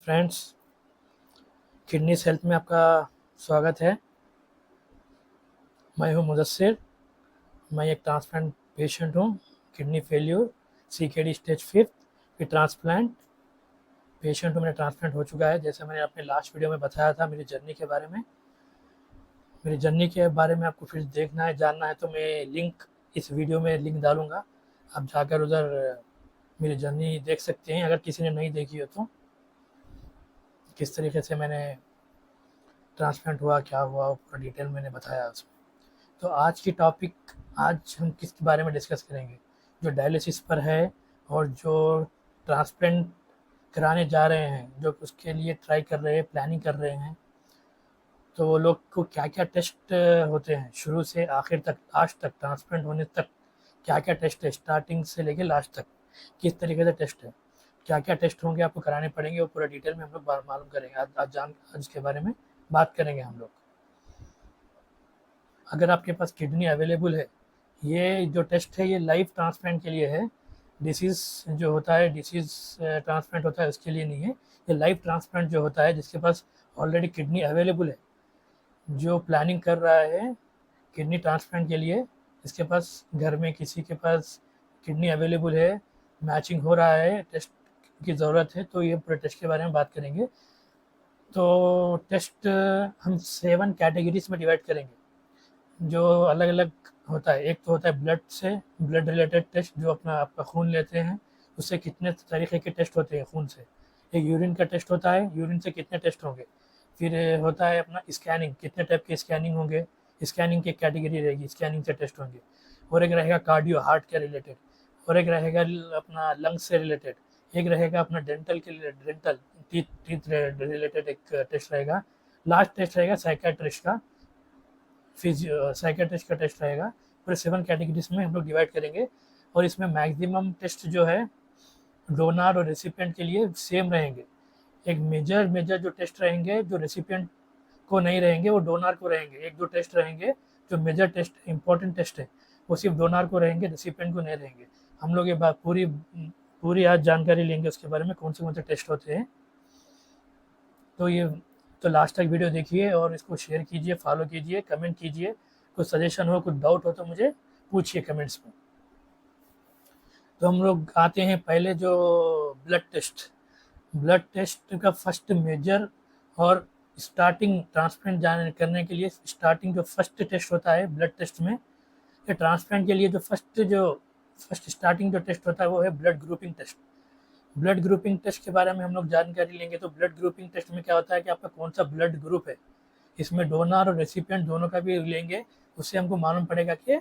Friends, kidneys health में आपका स्वागत है। मैं हूं मुदस्सिर। मैं एक ट्रांसप्लांट पेशेंट हूं। किडनी फेल्यूर, सीकेडी स्टेज 5 की ट्रांसप्लांट पेशेंट हूं। मेरा ट्रांसप्लांट हो चुका है। जैसे मैंने अपने लास्ट वीडियो में बताया था मेरी जर्नी के बारे में। मेरी जर्नी के बारे में आपको फिर देखना है, जानना है तो मैं लिंक इस वीडियो में लिंक डालूँगा। आप जाकर उधर मेरी जर्नी देख सकते हैं, अगर किसी ने नहीं देखी हो तो। किस तरीके से मैंने ट्रांसप्लांट हुआ, क्या हुआ, पूरा डिटेल मैंने बताया उसमें। तो आज की टॉपिक, आज हम किस बारे में डिस्कस करेंगे? जो डायलिसिस पर है और जो ट्रांसप्लांट कराने जा रहे हैं, जो उसके लिए ट्राई कर रहे हैं, प्लानिंग कर रहे हैं, तो वो लोग को क्या-क्या टेस्ट होते हैं शुरू से आखिर तक, लास्ट तक, ट्रांसप्लांट होने तक क्या-क्या टेस्ट है, स्टार्टिंग से लेके लास्ट तक किस तरीके से टेस्ट है, क्या-क्या टेस्ट होंगे, आपको कराने पड़ेंगे, वो पूरा डिटेल में हम लोग मालूम करेंगे। आज इसके बारे में बात करेंगे हम लोग। अगर आपके पास किडनी अवेलेबल है, ये जो टेस्ट है ये लाइव ट्रांसप्लांट के लिए है। डिसीज़ जो होता है, डिसीज़ ट्रांसप्लांट होता है उसके लिए नहीं है। ये लाइव ट्रांसप्लांट जो होता है, जिसके पास ऑलरेडी किडनी अवेलेबल है, जो प्लानिंग कर रहा है किडनी ट्रांसप्लांट के लिए, इसके पास घर में किसी के पास किडनी अवेलेबल है, मैचिंग हो रहा है, टेस्ट की ज़रूरत है, तो ये पूरे टेस्ट के बारे में बात करेंगे। तो टेस्ट हम 7 कैटेगरीज़ में डिवाइड करेंगे, जो अलग-अलग होता है। एक तो होता है ब्लड से, ब्लड रिलेटेड टेस्ट, जो आपका खून लेते हैं, उससे कितने तरीके के टेस्ट होते हैं खून से। एक यूरिन का टेस्ट होता है, यूरिन से कितने टेस्ट होंगे। फिर होता है अपना स्कैनिंग, कितने टाइप के स्कैनिंग होंगे, स्कैनिंग की एक कैटेगरी रहेगी, स्कैनिंग से टेस्ट होंगे। और एक रहेगा कार्डियो, हार्ट के रिलेटेड। और एक रहेगा अपना लंग्स से रिलेटेड। एक रहेगा अपना डेंटल के लिए, डेंटल टीथ टीथ रिलेटेड एक टेस्ट रहेगा। लास्ट टेस्ट रहेगा साइकियाट्रिस्ट का, साइकियाट्रिस्ट का टेस्ट रहेगा। पूरे 7 कैटेगरीज में हम लोग डिवाइड करेंगे। और इसमें मैक्सिमम टेस्ट जो है डोनर और रेसिपिएंट के लिए सेम रहेंगे। एक मेजर मेजर जो टेस्ट रहेंगे, जो रेसिपिएंट को नहीं रहेंगे, वो डोनर को रहेंगे। एक दो टेस्ट रहेंगे जो मेजर टेस्ट, इंपॉर्टेंट टेस्ट है, वो सिर्फ डोनर को रहेंगे, रेसिपिएंट को नहीं रहेंगे। हम लोग ये बात पूरी पूरी आज जानकारी लेंगे उसके बारे में, कौन से टेस्ट होते हैं। तो ये तो लास्ट तक वीडियो देखिए और इसको शेयर कीजिए, फॉलो कीजिए, कमेंट कीजिए। कुछ सजेशन हो, कुछ डाउट हो तो मुझे पूछिए कमेंट्स में। तो हम लोग आते हैं पहले जो ब्लड टेस्ट। ब्लड टेस्ट का फर्स्ट मेजर और स्टार्टिंग, ट्रांसप्लांट जाने करने के लिए स्टार्टिंग जो फर्स्ट टेस्ट होता है ब्लड टेस्ट में, ये ट्रांसप्लांट के लिए जो फर्स्ट स्टार्टिंग जो टेस्ट होता है वो है blood grouping test. Blood grouping test के बारे में हम लोग जानकारी लेंगे। तो ब्लड ग्रुपिंग टेस्ट में क्या होता है कि आपका कौन सा ब्लड ग्रुप है। इसमें डोनर और रेसिपिएंट दोनों का भी लेंगे। उससे हमको मालूम पड़ेगा कि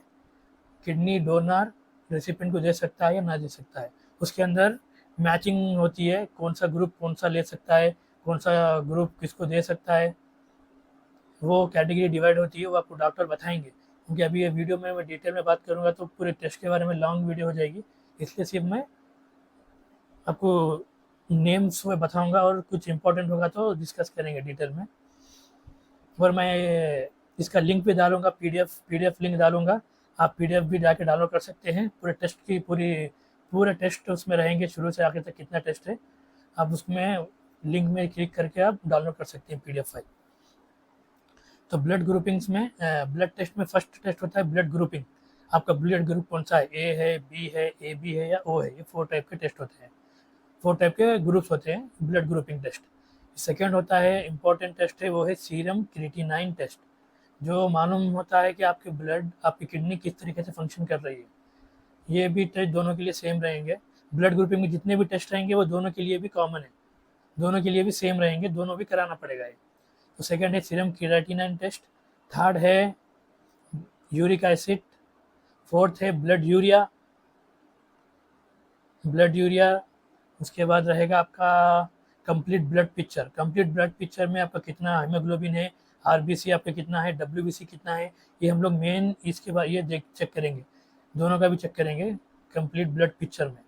किडनी डोनर रेसिपिएंट को दे सकता है या ना दे सकता है। उसके अंदर मैचिंग होती है, कौन सा ग्रुप कौन सा ले सकता है, कौन सा ग्रुप किसको दे सकता है, वो कैटेगरी डिवाइड होती है, वो आपको डॉक्टर बताएंगे। क्योंकि अभी ये वीडियो में मैं डिटेल में बात करूँगा तो पूरे टेस्ट के बारे में लॉन्ग वीडियो हो जाएगी, इसलिए सिर्फ मैं आपको नेम्स में बताऊंगा और कुछ इंपॉर्टेंट होगा तो डिस्कस करेंगे डिटेल में। और मैं इसका लिंक भी डालूंगा, पीडीएफ लिंक डालूंगा। आप पीडीएफ भी जाके डाउनलोड कर सकते हैं। पूरे टेस्ट की पूरे टेस्ट उसमें रहेंगे, शुरू से आखिर तक कितना टेस्ट है, आप उसमें लिंक में क्लिक करके आप डाउनलोड कर सकते हैं पीडीएफ फाइल। तो ब्लड ग्रुपिंग्स में, ब्लड टेस्ट में फर्स्ट टेस्ट होता है ब्लड ग्रुपिंग। आपका ब्लड ग्रुप कौन सा है, ए है, बी है, ए बी है या ओ है। ये 4 टाइप के टेस्ट होते हैं, 4 टाइप के ग्रुप्स होते हैं ब्लड ग्रुपिंग टेस्ट। सेकेंड होता है, इंपॉर्टेंट टेस्ट है, वो है सीरम क्रिएटिनाइन टेस्ट, जो मालूम होता है कि आपकी ब्लड, आपकी किडनी किस तरीके से फंक्शन कर रही है। ये भी टेस्ट दोनों के लिए सेम रहेंगे। ब्लड ग्रुपिंग में जितने भी टेस्ट रहेंगे वो दोनों के लिए भी कॉमन है, दोनों के लिए भी सेम रहेंगे, दोनों भी कराना पड़ेगा ये। तो सेकेंड है सीरम क्रिएटिनाइन टेस्ट। थर्ड है यूरिक एसिड। फोर्थ है ब्लड यूरिया। उसके बाद रहेगा आपका complete blood picture. Complete blood picture में आपका कितना हीमोग्लोबिन है, आरबीसी आपका कितना है, डब्ल्यूबीसी कितना है, ये हम लोग मेन इसके बाद ये चेक करेंगे, दोनों का भी चेक करेंगे कंप्लीट ब्लड पिक्चर में।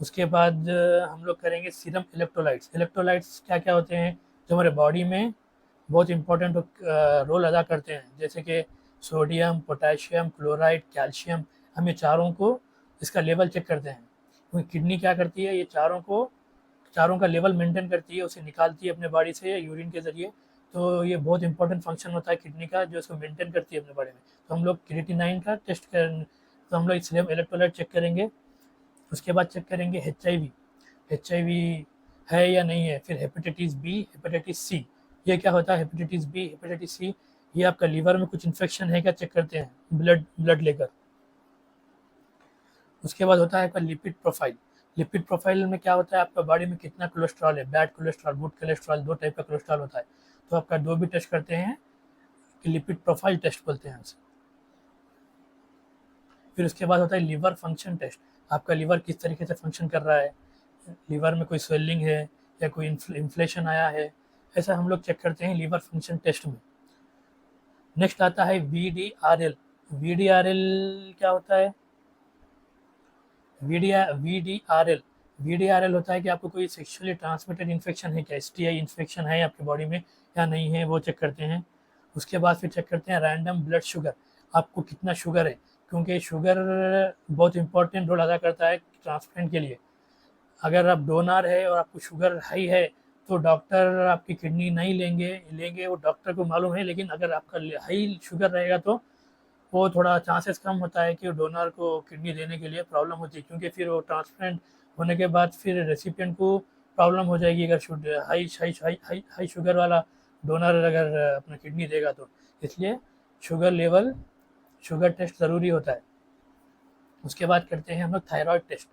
उसके बाद हम लोग करेंगे सीरम इलेक्ट्रोलाइट्स। इलेक्ट्रोलाइट्स क्या क्या होते हैं जो हमारे बॉडी में बहुत इंपॉर्टेंट रोल अदा करते हैं, जैसे कि सोडियम, पोटाशियम, क्लोराइड, कैल्शियम। हम ये चारों को, इसका लेवल चेक करते हैं, क्योंकि किडनी क्या करती है, ये चारों को चारों का लेवल मेंटेन करती है, उसे निकालती है अपने बॉडी से यूरिन के ज़रिए। तो ये बहुत इंपॉर्टेंट फंक्शन होता है किडनी का, जो उसको मेंटेन करती है अपने बॉडी में। तो हम लोग क्रिएटिनाइन का टेस्ट कर, तो हम लोग इसलिए इलेक्ट्रोलाइट चेक करेंगे। उसके बाद चेक करेंगे HIV, HIV है या नहीं है। फिर हेपेटाइटिस बी, हेपेटाइटिस सी। ये क्या होता है हेपेटाइटिस बी, हेपेटाइटिस सी? ये आपका लीवर में कुछ इन्फेक्शन है क्या चेक करते हैं, ब्लड ब्लड लेकर। उसके बाद होता है आपका लिपिड प्रोफाइल। लिपिड प्रोफाइल में क्या होता है, आपका बॉडी में कितना कोलेस्ट्रॉल है, बैड कोलेस्ट्रॉल, गुड कोलेस्ट्रॉल, दो टाइप का कोलेस्ट्रॉल होता है। तो आपका दो भी टेस्ट करते हैं कि लिपिड प्रोफाइल टेस्ट बोलते हैं उसे। फिर उसके बाद होता है लीवर फंक्शन टेस्ट। आपका लीवर किस तरीके से फंक्शन कर रहा है, लीवर में कोई स्वेलिंग है या कोई इन्फ्लेशन आया है, ऐसा हम लोग चेक करते हैं लीवर फंक्शन टेस्ट में। नेक्स्ट आता है VDRL। VDRL क्या होता है? VDRL होता है कि आपको कोई सेक्सुअली ट्रांसमिटेड इन्फेक्शन है क्या, STI इन्फेक्शन है आपकी बॉडी में या नहीं है, वो चेक करते हैं। उसके बाद फिर चेक करते हैं रैंडम ब्लड शुगर, आपको कितना शुगर है, क्योंकि शुगर बहुत इंपॉर्टेंट रोल अदा करता है ट्रांसप्लांट के लिए। अगर आप डोनर है और आपको शुगर हाई है तो डॉक्टर आपकी किडनी नहीं लेंगे वो डॉक्टर को मालूम है। लेकिन अगर आपका हाई शुगर रहेगा तो वो थोड़ा चांसेस कम होता है कि डोनर को किडनी देने के लिए प्रॉब्लम होती है, क्योंकि फिर वो ट्रांसप्लांट होने के बाद फिर रेसिपिएंट को प्रॉब्लम हो जाएगी अगर हाई शुगर वाला डोनर अगर अपना किडनी देगा तो। इसलिए शुगर टेस्ट ज़रूरी होता है। उसके बाद करते हैं हम लोग थायराइड टेस्ट।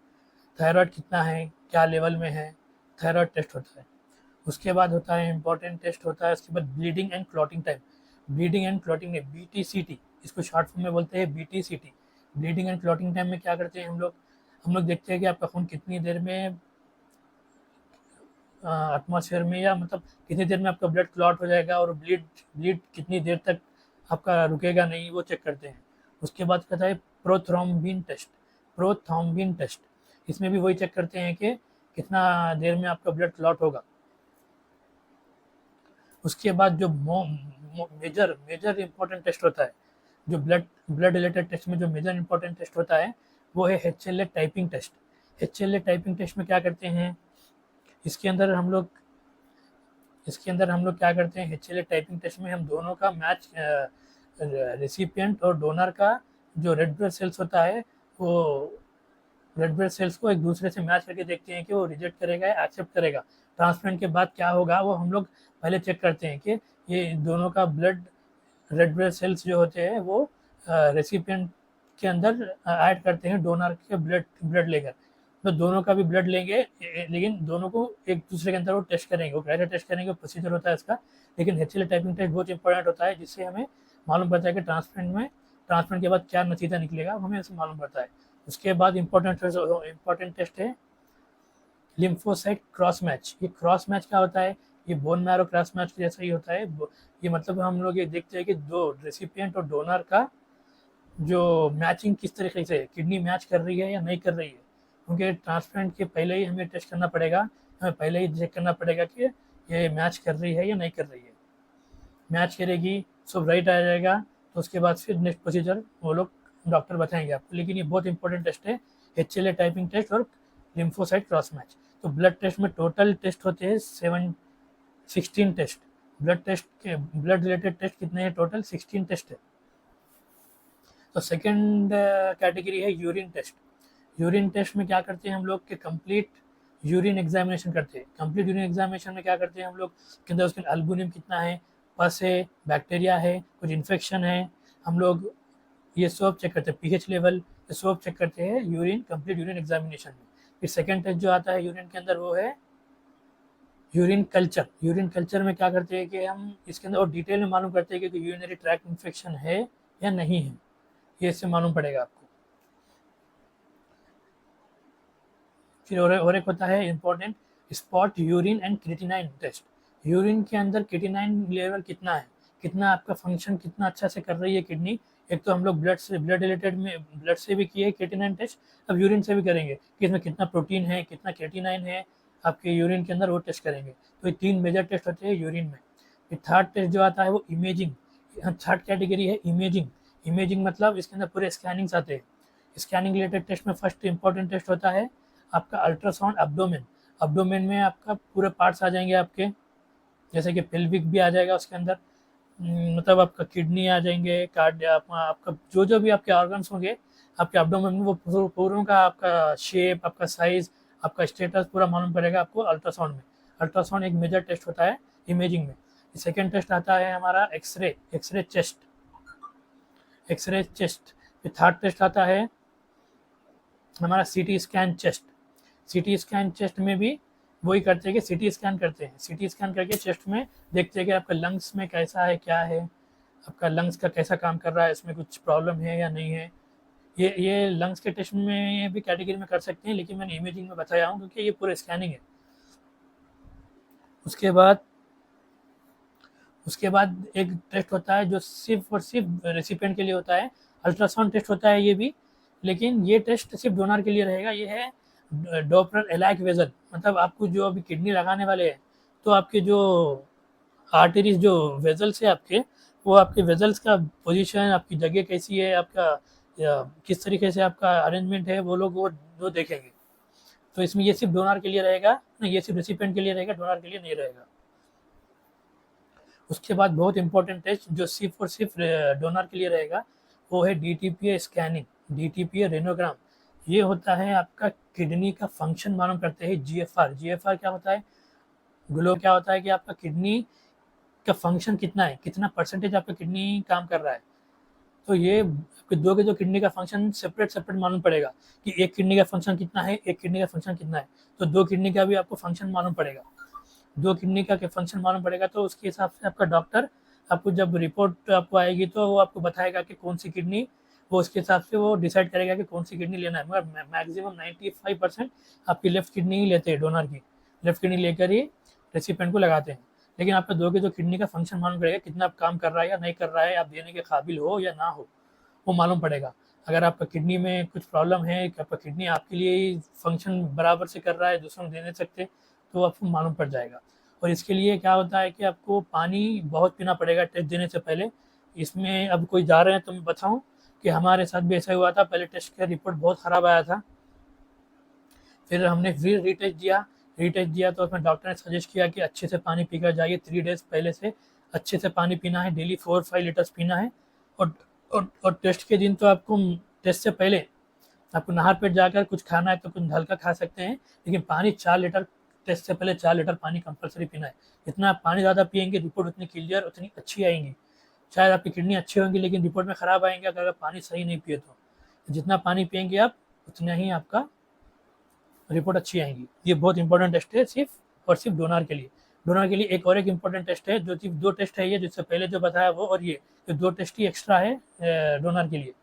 थायराइड कितना है, क्या लेवल में है, थायराइड टेस्ट होता है। उसके बाद होता है इंपॉर्टेंट टेस्ट होता है उसके बाद bleeding and clotting time. Bleeding and clotting में BTCT, इसको शॉर्ट फॉर्म में बोलते हैं BTCT। Bleeding and clotting time में क्या करते हैं हम लोग देखते हैं कि आपका खून कितनी देर में एटमॉस्फेयर में, या मतलब कितनी देर में आपका ब्लड क्लॉट हो जाएगा और ब्लीड कितनी देर तक आपका रुकेगा नहीं, वो चेक करते हैं। उसके बाद कहता है प्रोथ्रोम्बिन टेस्ट। इसमें भी वही चेक करते हैं कि कितना देर में आपका ब्लड क्लॉट होगा। उसके बाद जो मेजर इंपॉर्टेंट टेस्ट होता है, जो ब्लड रिलेटेड टेस्ट में जो मेजर इंपॉर्टेंट टेस्ट होता है वो है HLA typing test. HLA typing test में क्या करते हैं, इसके अंदर हम लोग क्या करते हैं, HLA टाइपिंग टेस्ट में हम दोनों का मैच, रेसिपिएंट और डोनर का जो रेड ब्लड सेल्स होता है, वो रेड ब्लड सेल्स को एक दूसरे से मैच करके देखते हैं कि वो रिजेक्ट करेगा या एक्सेप्ट करेगा। ट्रांसप्लांट के बाद क्या होगा वो हम लोग पहले चेक करते हैं कि ये दोनों का रेड ब्लड सेल्स जो होते हैं वो रेसिपिएंट के अंदर ऐड करते हैं डोनर के ब्लड लेकर। तो दोनों का भी ब्लड लेंगे, लेकिन दोनों को एक दूसरे के अंदर वो टेस्ट करेंगे, वो कैसे टेस्ट करेंगे, प्रोसीजर होता है इसका। लेकिन HLA टाइपिंग टेस्ट बहुत इंपॉर्टेंट होता है, जिससे हमें मालूम पड़ता है कि ट्रांसप्लांट के बाद क्या नतीजा निकलेगा, हमें उसे मालूम पड़ता है। उसके बाद इम्पोर्टेंट टेस्ट है लिम्फोसाइट क्रॉस मैच। ये क्रॉस मैच क्या होता है, ये बोन मैरो क्रॉस मैच जैसा ही होता है। ये मतलब हम लोग ये देखते हैं कि दो रेसिपिएंट और डोनर का जो मैचिंग किस तरीके से, किडनी मैच कर रही है या नहीं कर रही है। क्योंकि ट्रांसप्लांट के पहले ही हमें टेस्ट करना पड़ेगा, हमें पहले ही चेक करना पड़ेगा कि ये मैच कर रही है या नहीं कर रही है। मैच करेगी, सब राइट आ जाएगा, तो उसके बाद फिर नेक्स्ट प्रोसीजर वो लोग डॉक्टर बताएंगे आपको। लेकिन ये बहुत इंपॉर्टेंट टेस्ट है, HLA टाइपिंग टेस्ट और लिम्फोसाइट क्रॉस मैच। तो ब्लड टेस्ट में टोटल टेस्ट होते हैं 16 टेस्ट। ब्लड रिलेटेड टेस्ट कितने हैं, टोटल 16 टेस्ट है। तो सेकेंड कैटेगरी है यूरिन टेस्ट। यूरिन टेस्ट में क्या करते हैं हम लोग कि कंप्लीट यूरिन एग्जामिनेशन करते हैं। कंप्लीट यूरिन एग्जामिनेशन में क्या करते हैं हम लोग के अंदर उसके अल्बुमिन कितना है, पस है, बैक्टीरिया है, कुछ इन्फेक्शन है, हम लोग ये सब चेक करते हैं, पीएच लेवल, ये सब चेक करते हैं यूरिन, कंप्लीट यूरिन एग्जामिनेशन में। फिर सेकेंड टेस्ट जो आता है यूरिन के अंदर वो है यूरिन कल्चर। यूरिन कल्चर में क्या करते हैं कि हम इसके अंदर और डिटेल में मालूम करते हैं कि यूरिनरी ट्रैक्ट इन्फेक्शन है या नहीं है, ये इससे मालूम पड़ेगा आपको। फिर और एक होता है important spot urine and creatinine test. Urine के अंदर क्रिएटिनाइन लेवल कितना है, कितना आपका फंक्शन कितना अच्छा से कर रही है किडनी। एक तो हम लोग ब्लड रिलेटेड में ब्लड से भी किए क्रिएटिनाइन टेस्ट, अब यूरिन से भी करेंगे कि इसमें कितना प्रोटीन है, कितना क्रिएटिनाइन है आपके यूरिन के अंदर, वो टेस्ट करेंगे। तो ये 3 मेजर टेस्ट होते हैं यूरिन में। फिर थर्ड टेस्ट जो आता है वो इमेजिंग। थर्ड कैटेगरी है इमेजिंग। इमेजिंग मतलब इसके अंदर पूरे स्कैनिंग्स आते हैं। स्कैनिंग रिलेटेड टेस्ट में फर्स्ट इंपॉर्टेंट टेस्ट होता है आपका अल्ट्रासाउंड एब्डोमेन। एब्डोमेन में आपका पूरे पार्ट्स आ जाएंगे आपके, जैसे कि पेल्विक भी आ जाएगा उसके अंदर, मतलब आपका किडनी आ जाएंगे, कार्ड आपका जो भी आपके ऑर्गन्स होंगे आपके एब्डोमेन में, वो पूरों का आपका शेप, आपका साइज, आपका स्टेटस पूरा मालूम पड़ेगा आपको अल्ट्रासाउंड में। अल्ट्रासाउंड एक मेजर टेस्ट होता है इमेजिंग में। सेकेंड टेस्ट आता है हमारा x-ray, x-ray chest, x-ray chest. फिर थर्ड टेस्ट आता है हमारा CT scan chest. CT scan chest में भी वही करते हैं कि सीटी स्कैन करते हैं, सीटी स्कैन करके चेस्ट में देखते हैं कि आपका लंग्स में कैसा है, क्या है, आपका लंग्स का कैसा काम कर रहा है, इसमें कुछ प्रॉब्लम है या नहीं है। ये लंग्स के टेस्ट में ये भी कैटेगरी में कर सकते हैं, लेकिन मैंने इमेजिंग में बताया हूँ क्योंकि ये पूरे स्कैनिंग है। उसके बाद एक टेस्ट होता है जो सिर्फ और सिर्फ रेसिपिएंट के लिए होता है, अल्ट्रासाउंड टेस्ट होता है ये भी, लेकिन ये टेस्ट सिर्फ डोनर के लिए रहेगा। ये है डॉपलर एलाइक वेजल, मतलब आपको जो अभी किडनी लगाने वाले हैं तो आपके जो आर्टरीज, जो वेजल्स है आपके, वो आपके वेजल्स का पोजीशन, आपकी जगह कैसी है, आपका किस तरीके से आपका अरेंजमेंट है, वो लोग वो देखेंगे। तो इसमें ये सिर्फ डोनर के लिए रहेगा, नहीं ये सिर्फ रेसिपिएंट के लिए रहेगा, डोनर के लिए नहीं रहेगा। उसके बाद बहुत इंपॉर्टेंट टेस्ट जो सिर्फ और सिर्फ डोनर के लिए रहेगा, वो है डीटीपीए स्कैनिंग, डीटीपीए रेनोग्राम। ये होता है आपका किडनी का फंक्शन मालूम करते हैं। जीएफआर, जीएफआर क्या होता है, ग्लो क्या होता है कि आपका किडनी का फंक्शन कितना है, कितना परसेंटेज आपका किडनी काम कर रहा है। तो ये आपके दो के जो किडनी का फंक्शन सेपरेट सेपरेट मालूम पड़ेगा कि एक किडनी का फंक्शन कितना है, एक किडनी का फंक्शन कितना है। तो दो किडनी का भी आपको फंक्शन मालूम पड़ेगा, दो किडनी का फंक्शन मालूम पड़ेगा। तो उसके हिसाब से आपका डॉक्टर आपको जब रिपोर्ट आपको आएगी तो वो आपको बताएगा कि कौन सी किडनी, वो उसके हिसाब से वो डिसाइड करेगा कि कौन सी किडनी लेना है। मगर मैक्सिमम 95% आपकी लेफ्ट किडनी ही लेते हैं, डोनर की लेफ्ट किडनी लेकर ही रेसिपिएंट को लगाते हैं। लेकिन आपका दो के जो किडनी का फंक्शन मालूम पड़ेगा, कितना काम कर रहा है या नहीं कर रहा है, आप देने के काबिल हो या ना हो, वो मालूम पड़ेगा। अगर आपका किडनी में कुछ प्रॉब्लम है कि आपका किडनी आपके लिए ही फंक्शन बराबर से कर रहा है, दूसरों को दे नहीं सकते, तो आपको मालूम पड़ जाएगा। और इसके लिए क्या होता है कि आपको पानी बहुत पीना पड़ेगा टेस्ट देने से पहले। इसमें अब कोई जा रहे हैं तो मैं बताऊं कि हमारे साथ भी ऐसा हुआ था, पहले टेस्ट का रिपोर्ट बहुत ख़राब आया था, फिर हमने फिर रीटेस्ट दिया तो उसमें डॉक्टर ने सजेस्ट किया कि अच्छे से पानी पीकर जाइए, 3 डेज़ पहले से अच्छे से पानी पीना है, डेली 4-5 लीटर्स पीना है। और और टेस्ट के दिन तो आपको, टेस्ट से पहले आपको नहर पेट जाकर कुछ खाना है तो कुछ हल्का खा सकते हैं, लेकिन पानी 4 लीटर, टेस्ट से पहले 4 लीटर पानी कंपलसरी पीना है। जितना आप पानी ज़्यादा पिएंगे रिपोर्ट उतनी क्लियर, उतनी अच्छी आएंगी। शायद आपकी किडनी अच्छी होंगी लेकिन रिपोर्ट में ख़राब आएंगे अगर आप पानी सही नहीं पिए तो। जितना पानी पिएंगे आप उतना ही आपका रिपोर्ट अच्छी आएंगी। ये बहुत इंपॉर्टेंट टेस्ट है सिर्फ और सिर्फ डोनर के लिए। डोनर के लिए एक और एक इम्पॉर्टेंट टेस्ट है, जो सिर्फ 2 टेस्ट है ये, जिससे पहले जो बताया वो और ये, तो 2 टेस्ट ही एक्स्ट्रा है डोनर के लिए।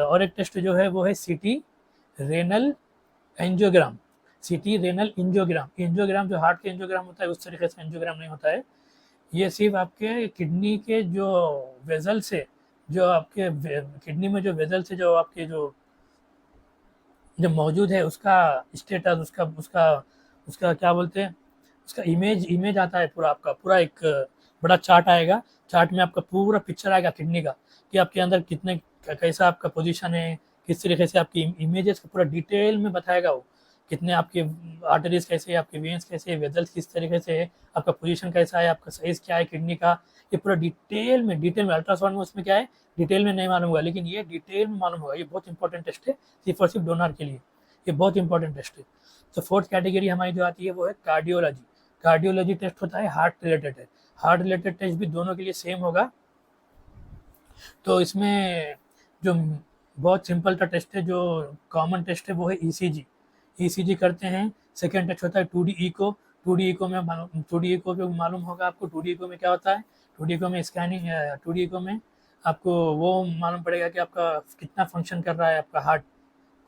और एक टेस्ट जो है वो है सीटी रेनल एंजियोग्राम। सीटी रेनल एंजियोग्राम, एंजियोग्राम जो हार्ट के एंजियोग्राम होता है उस तरीके से एंजियोग्राम नहीं होता है। ये सिर्फ आपके किडनी के जो वेजल्स है, जो आपके किडनी में जो वेजल्स है, जो आपके जो मौजूद है उसका स्टेटस, उसका उसका उसका क्या बोलते हैं, उसका इमेज आता है पूरा, आपका पूरा एक बड़ा चार्ट आएगा। चार्ट में आपका पूरा पिक्चर आएगा किडनी का, कि आपके अंदर कितने, कैसा आपका पोजीशन है, किस तरीके से आपकी इमेजेस का पूरा डिटेल में बताएगा वो। कितने आपके आर्टरीज कैसे है, आपके वेन्स कैसे है, वेजल्स किस तरीके से है, आपका पोजीशन कैसा है, आपका साइज क्या है किडनी का, ये पूरा डिटेल में अल्ट्रासाउंड में उसमें क्या है डिटेल में नहीं मालूम होगा, लेकिन ये डिटेल में मालूम होगा। ये बहुत इंपॉर्टेंट टेस्ट है सिर्फ और सिर्फ डोनर के लिए, ये बहुत इंपॉर्टेंट टेस्ट है। तो फोर्थ कैटेगरी हमारी जो आती है वो है कार्डियोलॉजी। कार्डियोलॉजी टेस्ट होता है हार्ट रिलेटेड है। हार्ट रिलेटेड टेस्ट भी दोनों के लिए सेम होगा। तो इसमें जो बहुत सिंपल सा टेस्ट है, जो कॉमन टेस्ट है वो है ईसीजी। ईसीजी करते हैं। सेकेंड टेस्ट होता है 2D इको। 2D इको में 2D इको पे मालूम होगा आपको 2D इको में क्या होता है। 2D इको में स्कैनिंग, 2D इको में आपको वो मालूम पड़ेगा कि आपका कितना फंक्शन कर रहा है आपका हार्ट,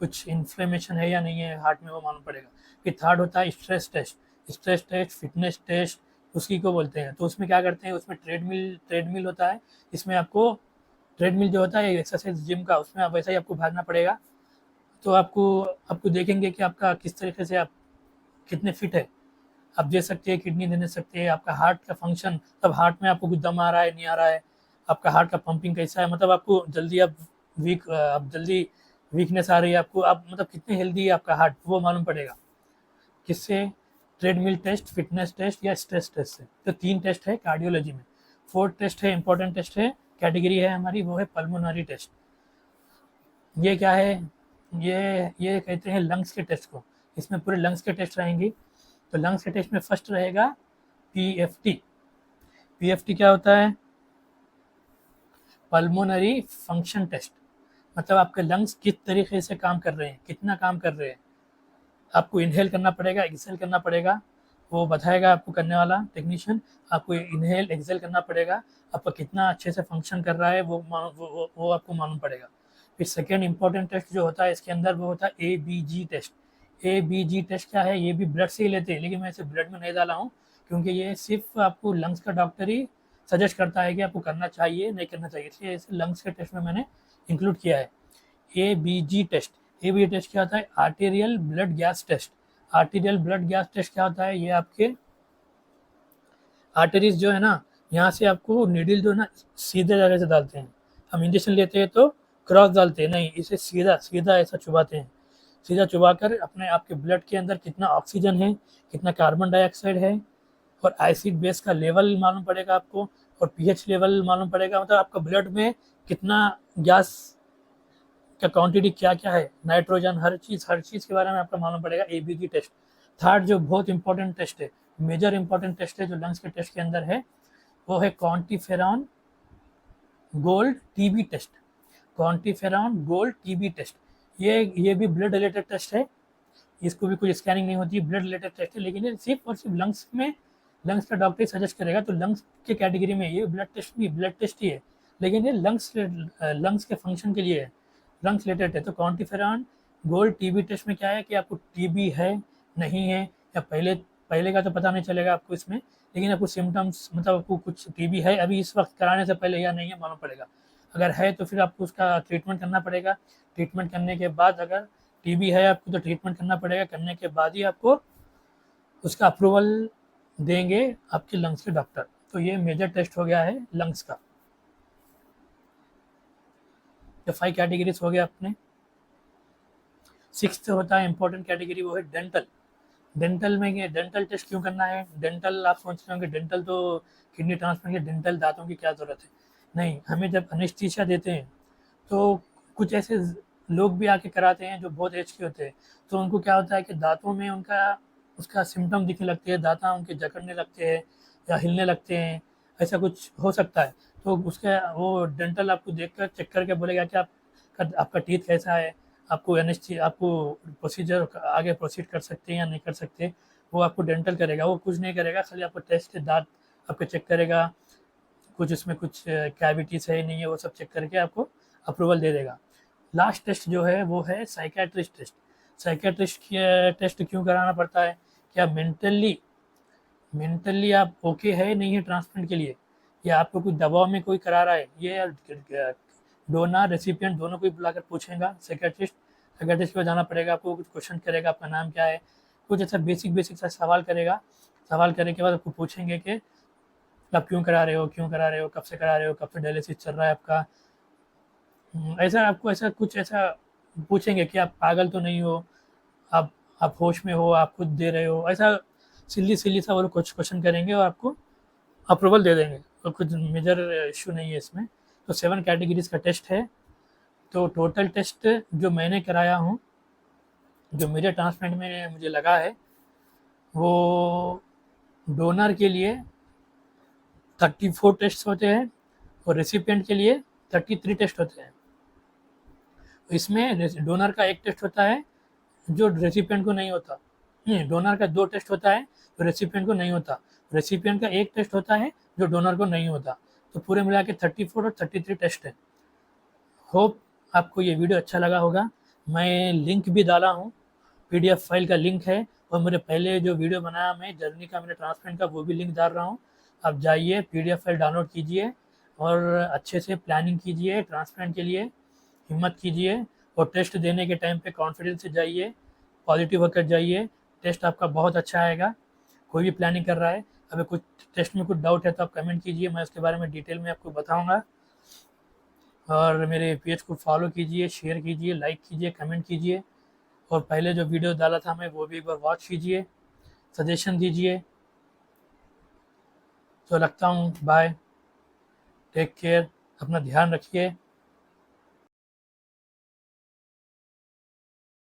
कुछ इन्फ्लेमेशन है या नहीं है हार्ट में, वो मालूम पड़ेगा। फिर थर्ड होता है stress test. Stress test, fitness test उसकी को बोलते हैं। तो उसमें क्या करते हैं, उसमें ट्रेडमिल होता है। इसमें आपको ट्रेडमिल जो होता है एक्सरसाइज जिम का, उसमें आप वैसा ही आपको भागना पड़ेगा। तो आपको आपको देखेंगे कि आपका किस तरीके से आप कितने फिट है। आप दे सकते हैं, किडनी दे सकते हैं। आपका हार्ट का फंक्शन, तब हार्ट में आपको कुछ दम आ रहा है नहीं आ रहा है, आपका हार्ट का पंपिंग कैसा है, मतलब आपको जल्दी आप जल्दी वीकनेस आ रही है आपको, आप मतलब कितने हेल्दी है आपका हार्ट, वो मालूम पड़ेगा। किससे? ट्रेडमिल टेस्ट, फिटनेस टेस्ट या स्ट्रेस टेस्ट से। तो 3 टेस्ट है कार्डियोलॉजी में। 4th टेस्ट है, इंपॉर्टेंट टेस्ट है, कैटेगरी है हमारी, वो है पल्मोनरी टेस्ट। ये क्या है? ये कहते हैं लंग्स के टेस्ट को। इसमें पूरे लंग्स के टेस्ट रहेंगी। तो लंग्स के टेस्ट में फर्स्ट रहेगा पीएफटी। पीएफटी क्या होता है? Pulmonary function test. मतलब आपके लंग्स किस तरीके से काम कर रहे हैं, कितना काम कर रहे हैं। आपको इनहेल करना पड़ेगा, एक्सेल करना पड़ेगा, वो बताएगा आपको करने वाला टेक्नीशियन। आपको इनहेल एक्सेल करना पड़ेगा, आपका कितना अच्छे से फंक्शन कर रहा है वो आपको मालूम पड़ेगा। फिर सेकेंड इंपॉर्टेंट टेस्ट जो होता है इसके अंदर, वो होता है एबीजी टेस्ट। एबीजी टेस्ट क्या है? ये भी ब्लड से ही लेते हैं, लेकिन मैं इसे ब्लड में नहीं डाला हूँ, क्योंकि ये सिर्फ आपको लंग्स का डॉक्टर ही सजेस्ट करता है कि आपको करना चाहिए नहीं करना चाहिए, इसलिए इसे लंग्स के टेस्ट में मैंने इंक्लूड किया है। ABG test. एबीजी टेस्ट क्या होता है? Arterial blood gas test. Arterial blood gas test क्या होता है? ये आपके आर्टरीज जो है ना, यहाँ से आपको नीडल जो है ना सीधे जगह से डालते हैं। हम इंजेक्शन लेते हैं तो क्रॉस डालते हैं, नहीं, इसे सीधा सीधा ऐसा चुबाते हैं। सीधा चुबा कर अपने आपके ब्लड के अंदर कितना ऑक्सीजन है, कितना कार्बन डाइऑक्साइड है, और एसिड बेस का लेवल मालूम पड़ेगा आपको, और पीएच लेवल मालूम पड़ेगा। मतलब आपका ब्लड में कितना गैस का क्वांटिटी क्या क्या है, नाइट्रोजन, हर चीज़ के बारे में आपको मालूम पड़ेगा एबीजी टेस्ट। थर्ड जो बहुत इंपॉर्टेंट टेस्ट है, मेजर इंपॉर्टेंट टेस्ट है जो लंग्स के टेस्ट के अंदर है, वो है QuantiFERON gold TB test. QuantiFERON gold TB test. ये भी ब्लड रिलेटेड टेस्ट है। इसको भी कोई स्कैनिंग नहीं होती, ब्लड रिलेटेड टेस्ट है, लेकिन ये सिर्फ और सिर्फ लंग्स में, लंग्स का डॉक्टर सजेस्ट करेगा। तो लंग्स के कैटेगरी में ये ब्लड टेस्ट नहीं, ब्लड टेस्ट ही है, लेकिन ये लंग्स के फंक्शन के लिए है, लंग्स रिलेटेड है। तो क्वांटिफेरॉन गोल्ड टीबी टेस्ट में क्या है कि आपको टीबी है, नहीं है, या पहले का तो पता नहीं चलेगा आपको इसमें, लेकिन आपको सिम्टम्स, मतलब आपको कुछ टीबी है अभी इस वक्त कराने से पहले या नहीं है मालूम पड़ेगा। अगर है तो फिर आपको उसका ट्रीटमेंट करना पड़ेगा। ट्रीटमेंट करने के बाद, अगर टीबी है आपको तो ट्रीटमेंट करना पड़ेगा, करने के बाद ही आपको उसका अप्रूवल देंगे आपके लंग्स के डॉक्टर। तो ये मेजर टेस्ट हो गया है लंग्स का। तो 5 कैटेगरीज हो गया अपने। 6th होता है इंपॉर्टेंट कैटेगरी, वो है डेंटल। डेंटल में ये डेंटल टेस्ट क्यों करना है? डेंटल आप सोच रहे होंगे डेंटल तो किडनी ट्रांसप्लांट के, डेंटल दांतों की क्या ज़रूरत है? नहीं, हमें जब अनेस्थीसिया देते हैं तो कुछ ऐसे लोग भी आके कराते हैं जो बहुत एज के होते हैं, तो उनको क्या होता है कि दांतों में उनका उसका सिम्टम दिखने लगते हैं, दांत उनके जकड़ने लगते हैं या हिलने लगते हैं, ऐसा कुछ हो सकता है। तो उसका वो डेंटल आपको देखकर चेक करके बोलेगा कि आपका टीथ कैसा है, आपको प्रोसीजर आगे प्रोसीड कर सकते हैं या नहीं कर सकते, वो आपको डेंटल करेगा। वो कुछ नहीं करेगा, खाली आपको टेस्ट दांत आपके चेक करेगा, कुछ उसमें कुछ कैविटीज़ है नहीं है, वो सब चेक करके आपको अप्रूवल दे देगा। लास्ट टेस्ट जो है वो है साइकेट्रिस्ट टेस्ट। साइकेट्रिस्ट टेस्ट क्यों कराना पड़ता है? क्या मेंटली आप ओके है नहीं है ट्रांसप्लांट के लिए, या आपको कुछ दबाव में कोई करा रहा है, ये डोनर रेसिपिएंट दोनों को ही बुलाकर पूछेगा साइकेट्रिस्ट। साइकेट्रिस्ट को जाना पड़ेगा, आपको कुछ क्वेश्चन करेगा, आपका नाम क्या है, कुछ ऐसा बेसिक सा सवाल करेगा। सवाल करने के बाद आपको पूछेंगे कि आप क्यों करा रहे हो, कब से करा रहे हो, कब से डायलिसिस चल रहा है आपका। ऐसा आपको ऐसा पूछेंगे कि आप पागल तो नहीं हो, आप होश में हो, आप खुद दे रहे हो, ऐसा सिली सा वो कुछ क्वेश्चन करेंगे और आपको अप्रूवल दे देंगे। तो कुछ मेजर इशू नहीं है इसमें। तो 7 कैटेगरीज का टेस्ट है। तो टोटल टेस्ट जो मैंने कराया हूँ, जो मेरे ट्रांसप्लांट में मुझे लगा है, वो डोनर के लिए 34 टेस्ट होते हैं और रेसिपिएंट के लिए 33 टेस्ट होते हैं। इसमें डोनर का एक टेस्ट होता है जो रेसिपिएंट को नहीं होता, नहीं, डोनर का 2 टेस्ट होता है जो रेसिपिएंट को नहीं होता, रेसिपिएंट का एक टेस्ट होता है जो डोनर को नहीं होता। तो पूरे मिला के 34 और 33 टेस्ट है। होप आपको ये वीडियो अच्छा लगा होगा। मैं लिंक भी डाला हूँ, पीडीएफ फाइल का लिंक है, और मेरे पहले जो वीडियो बनाया मैं जर्नी का, मेरे ट्रांसप्लांट का, वो भी लिंक डाल रहा हूँ। आप जाइए पीडीएफ फाइल डाउनलोड कीजिए और अच्छे से प्लानिंग कीजिए ट्रांसप्लांट के लिए, हिम्मत कीजिए, और टेस्ट देने के टाइम पे कॉन्फिडेंस से जाइए, पॉजिटिव होकर जाइए, टेस्ट आपका बहुत अच्छा आएगा। कोई भी प्लानिंग कर रहा है, अगर कुछ टेस्ट में कुछ डाउट है तो आप कमेंट कीजिए, मैं उसके बारे में डिटेल में आपको बताऊँगा। और मेरे पेज को फॉलो कीजिए, शेयर कीजिए, लाइक कीजिए, कमेंट कीजिए, और पहले जो वीडियो डाला था मैं वो भी एक बार वॉच कीजिए। सजेशन दीजिए। तो रखता हूँ, बाय, टेक केयर, अपना ध्यान रखिए।